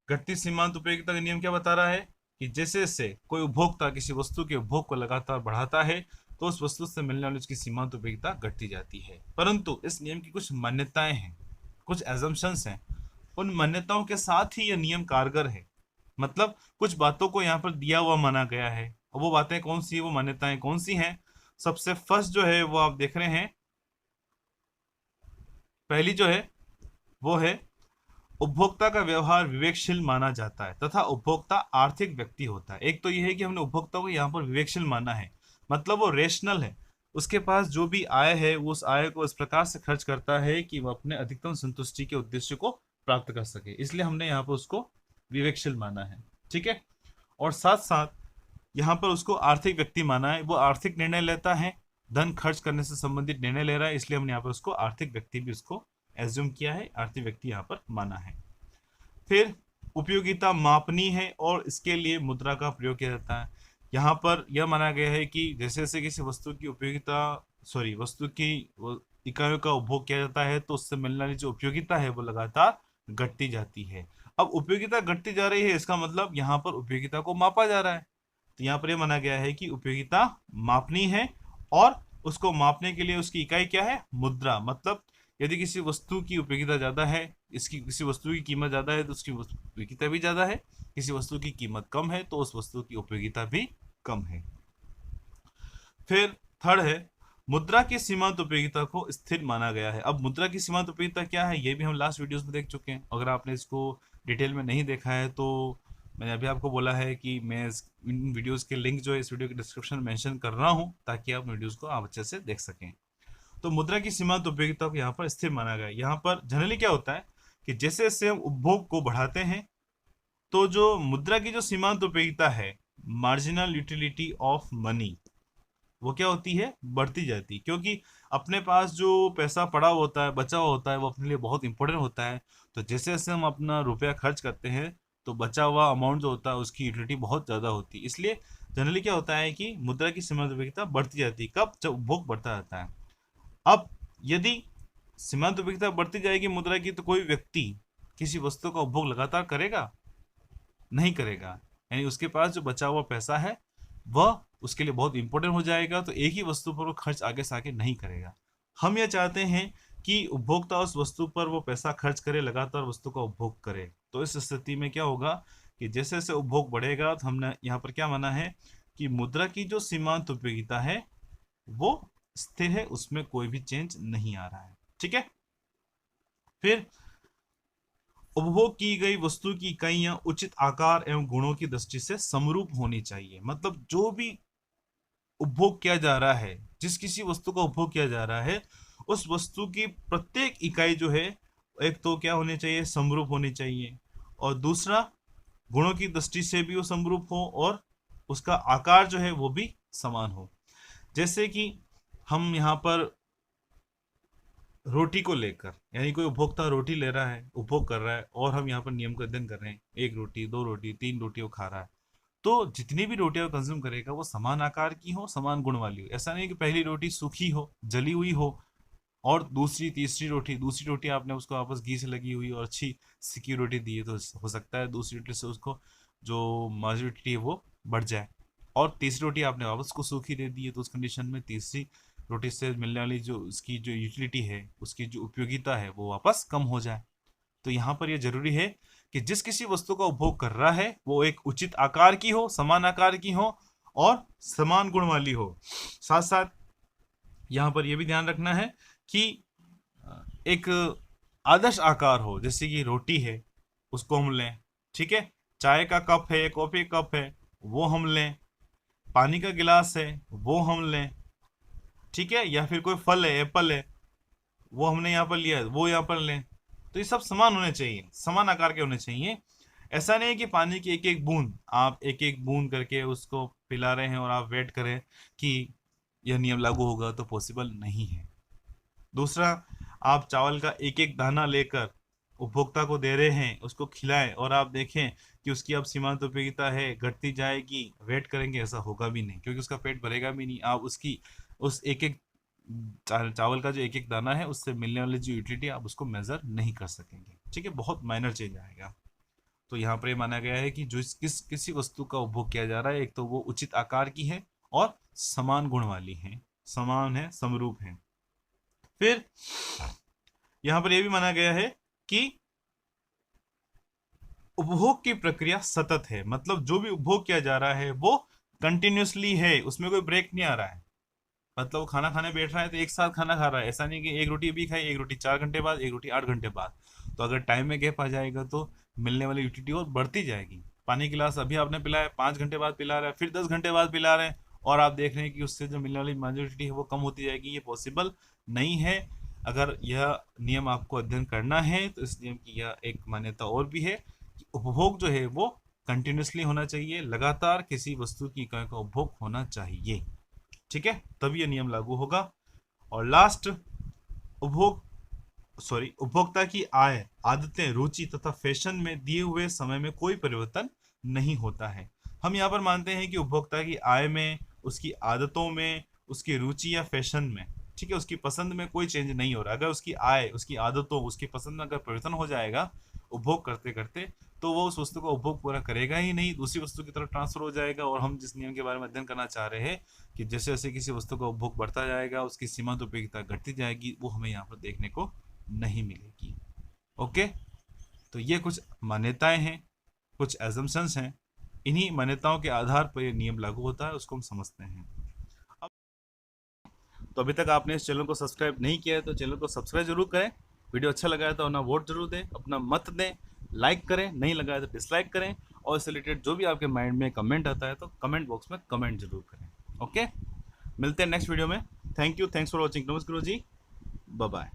घटती सीमांत उपयोगिता का नियम क्या बता रहा है कि जैसे जैसे कोई उपभोक्ता किसी वस्तु के उपभोग को लगातार बढ़ाता है तो उस वस्तु से मिलने वाली उसकी सीमांत उपयोगिता घटती जाती है। परंतु इस नियम की कुछ मान्यताएं हैं, कुछ एजम्पशंस हैं। उन मान्यताओं के साथ ही यह नियम कारगर है। मतलब कुछ बातों को यहाँ पर दिया हुआ माना गया है। और वो बातें कौन सी, वो मान्यताएं कौन सी हैं? सबसे फर्स्ट जो है वो आप देख रहे हैं, पहली जो है वो है उपभोक्ता का व्यवहार विवेकशील माना जाता है तथा उपभोक्ता आर्थिक व्यक्ति होता है। एक तो यह है कि हमने उपभोक्ता को यहाँ पर विवेकशील माना है, मतलब वो रेशनल है। उसके पास जो भी आय है वो उस आय को इस प्रकार से खर्च करता है कि वह अपने अधिकतम संतुष्टि के उद्देश्य को प्राप्त कर सके, इसलिए हमने यहाँ पर उसको विवेकशील माना है। ठीक है। और साथ साथ यहाँ पर उसको आर्थिक व्यक्ति माना है, वो आर्थिक निर्णय लेता है, धन खर्च करने से संबंधित निर्णय ले रहा है, इसलिए हमने यहाँ पर उसको आर्थिक व्यक्ति भी उसको एज्यूम किया है, आर्थिक व्यक्ति यहाँ पर माना है। फिर उपयोगिता मापनी है और इसके लिए मुद्रा का प्रयोग किया जाता है। यहाँ पर यह माना गया है कि जैसे जैसे किसी वस्तु की उपयोगिता, सॉरी, वस्तु की इकाइयों का उपभोग किया जाता है तो उससे मिलने वाली जो उपयोगिता है वो लगातार घटती जाती है। अब उपयोगिता घटती जा रही है, इसका मतलब यहाँ पर उपयोगिता को मापा जा रहा है। तो यहाँ पर यह माना गया है कि उपयोगिता मापनी है और उसको मापने के लिए उसकी इकाई क्या है? मुद्रा। मतलब यदि किसी वस्तु की उपयोगिता ज़्यादा है, इसकी किसी वस्तु की कीमत ज़्यादा है तो उसकी उपयोगिता भी ज़्यादा है। किसी वस्तु की कीमत कम है तो उस वस्तु की उपयोगिता भी कम है। फिर थर्ड है, मुद्रा की सीमांत उपयोगिता को स्थिर माना गया है। अब मुद्रा की सीमांत उपयोगिता क्या है ये भी हम लास्ट वीडियोस में देख चुके हैं। अगर आपने इसको डिटेल में नहीं देखा है तो मैंने अभी आपको बोला है कि मैं इन वीडियोस के लिंक जो है इस वीडियो के डिस्क्रिप्शन में मेंशन कर रहा हूँ ताकि आप वीडियोस को आप अच्छे से देख सकें। तो मुद्रा की सीमांत उपयोगिता को यहाँ पर स्थिर माना गया है। यहाँ पर जनरली क्या होता है कि जैसे जैसे हम उपभोग को बढ़ाते हैं तो जो मुद्रा की जो सीमांत उपयोगिता है, मार्जिनल यूटिलिटी ऑफ मनी, वो क्या होती है? बढ़ती जाती है। क्योंकि अपने पास जो पैसा पड़ा होता है, बचा हुआ होता है, वो अपने लिए बहुत इंपॉर्टेंट होता है। तो जैसे जैसे हम अपना रुपया खर्च करते हैं तो बचा हुआ अमाउंट जो होता है उसकी यूटिलिटी बहुत ज़्यादा होती है। इसलिए जनरली क्या होता है कि मुद्रा की सीमांत उपयोगिता बढ़ती जाती है। कब? जब उपभोग बढ़ता जाता है। अब यदि सीमांत उपयोगिता बढ़ती जाएगी मुद्रा की तो कोई व्यक्ति किसी वस्तु का उपभोग लगातार करेगा? नहीं करेगा। यानी उसके पास जो बचा हुआ पैसा है वह उसके लिए बहुत इंपॉर्टेंट हो जाएगा, तो एक ही वस्तु पर वो खर्च आगे से आगे नहीं करेगा। हम यह चाहते हैं कि उपभोक्ता उस वस्तु पर वो पैसा खर्च करे, लगातार वस्तु का उपभोग करे। तो इस स्थिति में क्या होगा कि जैसे जैसे उपभोग बढ़ेगा तो हमने यहाँ पर क्या माना है कि मुद्रा की जो सीमांत उपयोगिता है वो स्थिर है, उसमें कोई भी चेंज नहीं आ रहा है। ठीक है। फिर उपभोग की गई वस्तु की इकाइयां उचित आकार एवं गुणों की दृष्टि से समरूप होनी चाहिए। मतलब जो भी उपभोग किया जा रहा है, जिस किसी वस्तु का उपभोग किया जा रहा है, उस वस्तु की प्रत्येक इकाई जो है एक तो क्या होनी चाहिए? समरूप होनी चाहिए। और दूसरा, गुणों की दृष्टि से भी वो समरूप हो और उसका आकार जो है वो भी समान हो। जैसे कि हम यहाँ पर रोटी को लेकर, यानी कोई उपभोक्ता रोटी ले रहा है, उपभोग कर रहा है, और हम यहाँ पर नियम का अध्ययन कर रहे हैं, एक रोटी, दो रोटी, तीन रोटी वो खा रहा है, तो जितनी भी रोटियां कंज्यूम करेगा वो समान आकार की हो, समान गुण वाली हो। ऐसा नहीं कि पहली रोटी सूखी हो, जली हुई हो, और दूसरी दूसरी रोटी आपने उसको वापस घी से लगी हुई और अच्छी सिकी रोटी दी है, तो हो सकता है दूसरी रोटी से उसको जो मॉइस्चरिटी है वो बढ़ जाए। और तीसरी रोटी आपने वापस उसको सूखी दे दी है, तो उस कंडीशन में तीसरी रोटी से मिलने वाली जो उसकी जो यूटिलिटी है, उसकी जो उपयोगिता है, वो वापस कम हो जाए। तो यहाँ पर यह जरूरी है कि जिस किसी वस्तु का उपभोग कर रहा है वो एक उचित आकार की हो, समान आकार की हो और समान गुण वाली हो। साथ साथ यहाँ पर यह भी ध्यान रखना है कि एक आदर्श आकार हो, जैसे कि रोटी है उसको हम लें, ठीक है, चाय का कप है, कॉफी कप है, वो हम लें, पानी का गिलास है वो हम लें, ठीक है, या फिर कोई फल है, एप्पल है, वो हमने यहाँ पर लिया, वो यहाँ पर लें। तो ये सब समान होने चाहिए, समान आकार के होने चाहिए। ऐसा नहीं है कि पानी की एक एक बूंद आप एक एक बूंद करके उसको पिला रहे हैं और आप वेट करें कि यह नियम लागू होगा, तो पॉसिबल नहीं है। दूसरा, आप चावल का एक एक दाना लेकर उपभोक्ता को दे रहे हैं, उसको खिलाएं और आप देखें कि उसकी अब सीमांत उपयोगिता है, घटती जाएगी, वेट करेंगे, ऐसा होगा भी नहीं, क्योंकि उसका पेट भरेगा भी नहीं। आप उसकी उस एक एक चावल का जो एक एक दाना है उससे मिलने वाली जो यूटिलिटी आप उसको मेजर नहीं कर सकेंगे। ठीक है, बहुत माइनर चेंज आएगा। तो यहाँ पर ये माना गया है कि जो किसी वस्तु का उपभोग किया जा रहा है, एक तो वो उचित आकार की है और समान गुण वाली है, समान है, समरूप है। फिर यहां पर यह भी माना गया है कि उपभोग की प्रक्रिया सतत है, मतलब जो भी उपभोग किया जा रहा है वो कंटिन्यूसली है, उसमें कोई ब्रेक नहीं आ रहा है। मतलब वो खाना खाने बैठ रहा है तो एक साथ खाना खा रहा है, ऐसा नहीं कि एक रोटी भी खाई, एक रोटी 4 घंटे बाद, एक रोटी 8 घंटे बाद। तो अगर टाइम में गैप आ जाएगा तो मिलने वाली यूटिलिटी और बढ़ती जाएगी। पानी गिलास अभी आपने पिलाया, 5 घंटे बाद पिला रहा है, फिर 10 घंटे बाद पिला रहे हैं, और आप देख रहे हैं कि उससे जो मिलने वाली मेजोरिटी है वो कम होती जाएगी। ये पॉसिबल नहीं है। अगर यह नियम आपको अध्ययन करना है तो इस नियम की यह एक मान्यता और भी है कि उपभोग जो है वो कंटिन्यूसली होना चाहिए, लगातार किसी वस्तु की इकाई का उपभोग होना चाहिए। ठीक है, तभी यह नियम लागू होगा। और लास्ट, उपभोक्ता की आय, आदतें, रुचि तथा फैशन में दिए हुए समय में कोई परिवर्तन नहीं होता है। हम यहाँ पर मानते हैं कि उपभोक्ता की आय में, उसकी आदतों में, उसकी रुचि या फैशन में, ठीक है, उसकी पसंद में कोई चेंज नहीं हो रहा। अगर उसकी आय, उसकी आदतों, उसकी पसंद में अगर परिवर्तन हो जाएगा उपभोग करते करते, तो वो उस वस्तु का उपभोग पूरा करेगा ही नहीं, दूसरी वस्तु की तरफ ट्रांसफर हो जाएगा। और हम जिस नियम के बारे में अध्ययन करना चाह रहे हैं कि जैसे जैसे किसी वस्तु का उपभोग बढ़ता जाएगा उसकी सीमांत उपयोगिता घटती जाएगी, वो हमें यहाँ पर देखने को नहीं मिलेगी। ओके, तो ये कुछ मान्यताएं हैं, कुछ एजम्पशंस हैं। इन्हीं मान्यताओं के आधार पर ये नियम लागू होता है, उसको हम समझते हैं। अब तो अभी तक आपने इस चैनल को सब्सक्राइब नहीं किया है तो चैनल को सब्सक्राइब जरूर करें। वीडियो अच्छा लगा है तो अपना वोट जरूर दें, अपना मत दें, लाइक करें, नहीं लगा है तो डिसलाइक करें, और इससे रिलेटेड जो भी आपके माइंड में कमेंट आता है तो कमेंट बॉक्स में कमेंट जरूर करें। ओके, मिलते हैं नेक्स्ट वीडियो में। Thank you, thanks for watching. नमस्कार जी, बाय बाय।